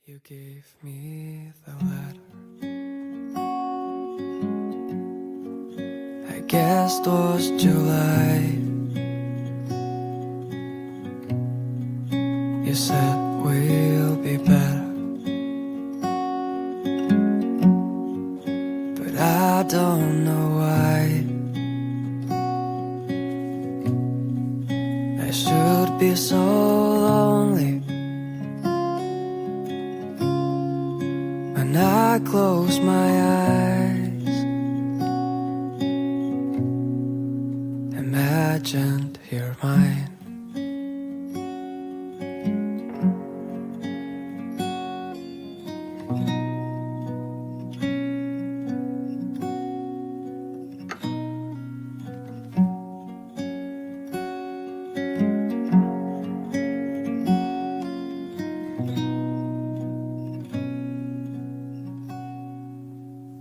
You gave me the letter. I guess it was July. You said we'll be better, but I don't know why. I should be so lonely when I close my eyes. Imagined you're mine.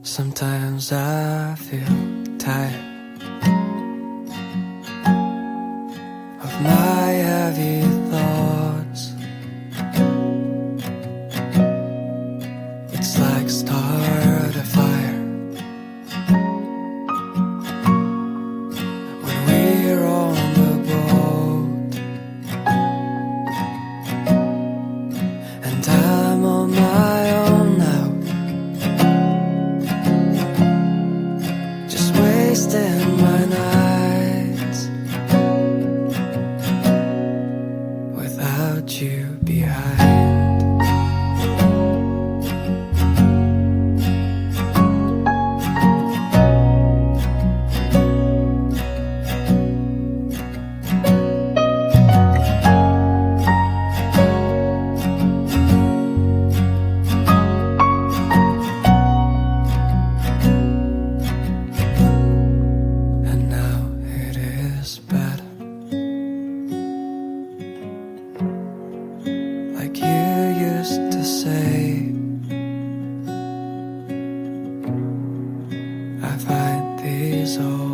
Sometimes I feel tired of my heavy thoughts. It's like start a fire when we're on the boat, and I'm on my own now, wasting my nights without you behind. Like you used to say, I find these old